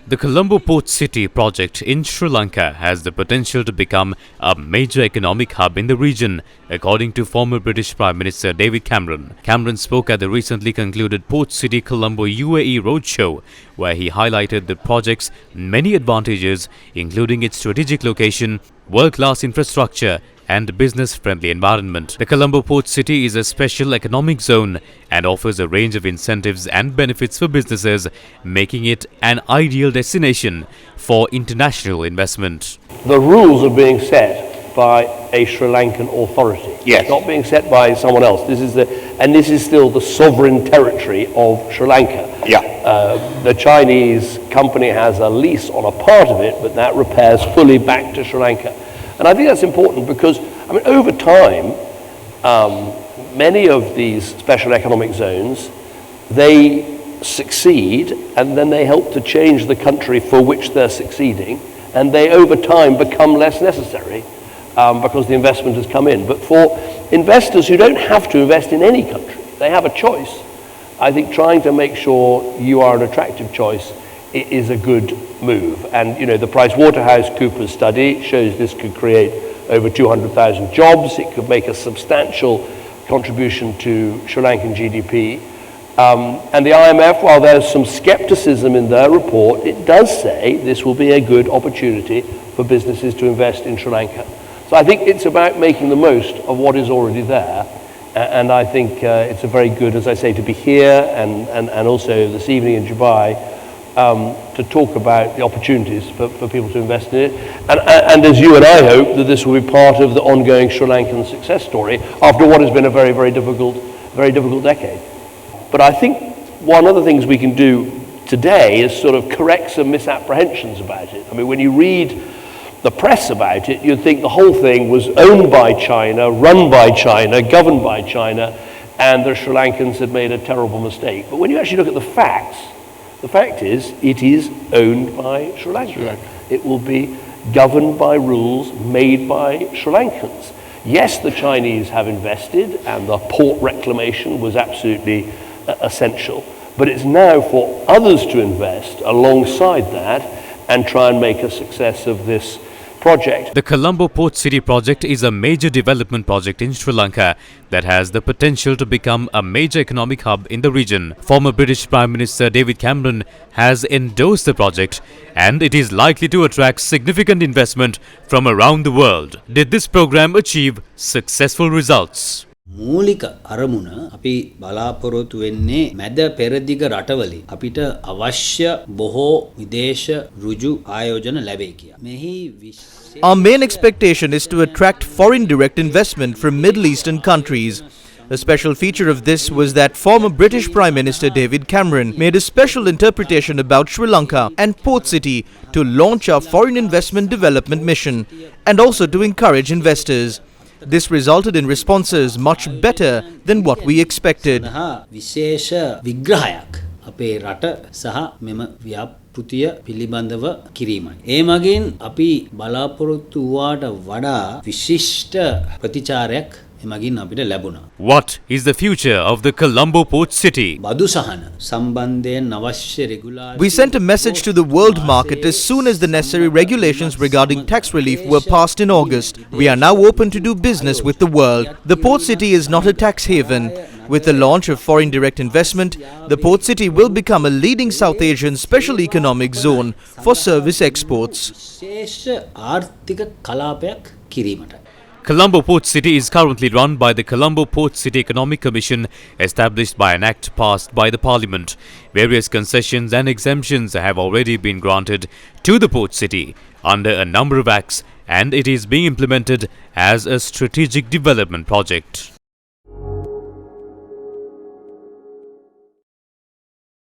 The Colombo Port City project in Sri Lanka has the potential to become a major economic hub in the region, according to former British Prime Minister David Cameron. Cameron spoke at the recently concluded Port City Colombo UAE roadshow, where he highlighted the project's many advantages, including its strategic location, world-class infrastructure, and business-friendly environment. The Colombo Port City is a special economic zone and offers a range of incentives and benefits for businesses, making it an ideal destination for international investment. The rules are being set by a Sri Lankan authority. Yes. It's not being set by someone else. This is still the sovereign territory of Sri Lanka. Yeah. The Chinese company has a lease on a part of it, but that repairs fully back to Sri Lanka. And I think that's important because, over time, many of these special economic zones, they succeed and then they help to change the country for which they're succeeding, and they over time become less necessary because the investment has come in. But for investors who don't have to invest in any country, they have a choice. I think trying to make sure you are an attractive choice is a good move. And the PricewaterhouseCoopers study shows this could create over 200,000 jobs. It could make a substantial contribution to Sri Lankan GDP. And the IMF, while there's some skepticism in their report, it does say this will be a good opportunity for businesses to invest in Sri Lanka. So I think it's about making the most of what is already there. And I think it's a very good, as I say, to be here and also this evening in Dubai, to talk about the opportunities for people to invest in it. And as you and I hope, that this will be part of the ongoing Sri Lankan success story after what has been a very, very difficult decade. But I think one of the things we can do today is sort of correct some misapprehensions about it. When you read the press about it, you'd think the whole thing was owned by China, run by China, governed by China, and the Sri Lankans had made a terrible mistake. But when you actually look at the facts, the fact is, it is owned by Sri Lanka. It will be governed by rules made by Sri Lankans. Yes, the Chinese have invested, and the port reclamation was absolutely essential. But it's now for others to invest alongside that and try and make a success of this project. The Colombo Port City project is a major development project in Sri Lanka that has the potential to become a major economic hub in the region. Former British Prime Minister David Cameron has endorsed the project, and it is likely to attract significant investment from around the world. Did this program achieve successful results? මූලික අරමුණ අපි බලාපොරොත්තු වෙන්නේ මැද පෙරදිග රටවලින් අපිට අවශ්‍ය බොහෝ විදේශ ඍජු ආයෝජන ලැබේ කියලා. මෙහි Our main expectation is to attract foreign direct investment from Middle Eastern countries. A special feature of this was that former British Prime Minister David Cameron made a special interpretation about Sri Lanka and Port City to launch our foreign investment development mission and also to encourage investors. This resulted in responses much better than what we expected. විශේෂ විග්‍රහයක් අපේ රට සහ මෙම ව්‍යාපෘතිය පිළිබඳව කිරීමයි. ඒ මගින් අපි බලාපොරොත්තු වූාට වඩා විශිෂ්ට ප්‍රතිචාරයක් එමගින් අපිට ලැබුණා. What is the future of the Colombo Port City? බදු සහන සම්බන්ධයෙන් අවශ්‍ය රෙගුලාසි We sent a message to the world market as soon as the necessary regulations regarding tax relief were passed in August. We are now open to do business with the world. The port city is not a tax haven. With the launch of foreign direct investment, the port city will become a leading South Asian special economic zone for service exports. විශේෂ ආර්ථික කලාපයක් කිරීමට. Colombo Port City is currently run by the Colombo Port City Economic Commission, established by an act passed by the Parliament. Various concessions and exemptions have already been granted to the port city under a number of acts, and it is being implemented as a strategic development project.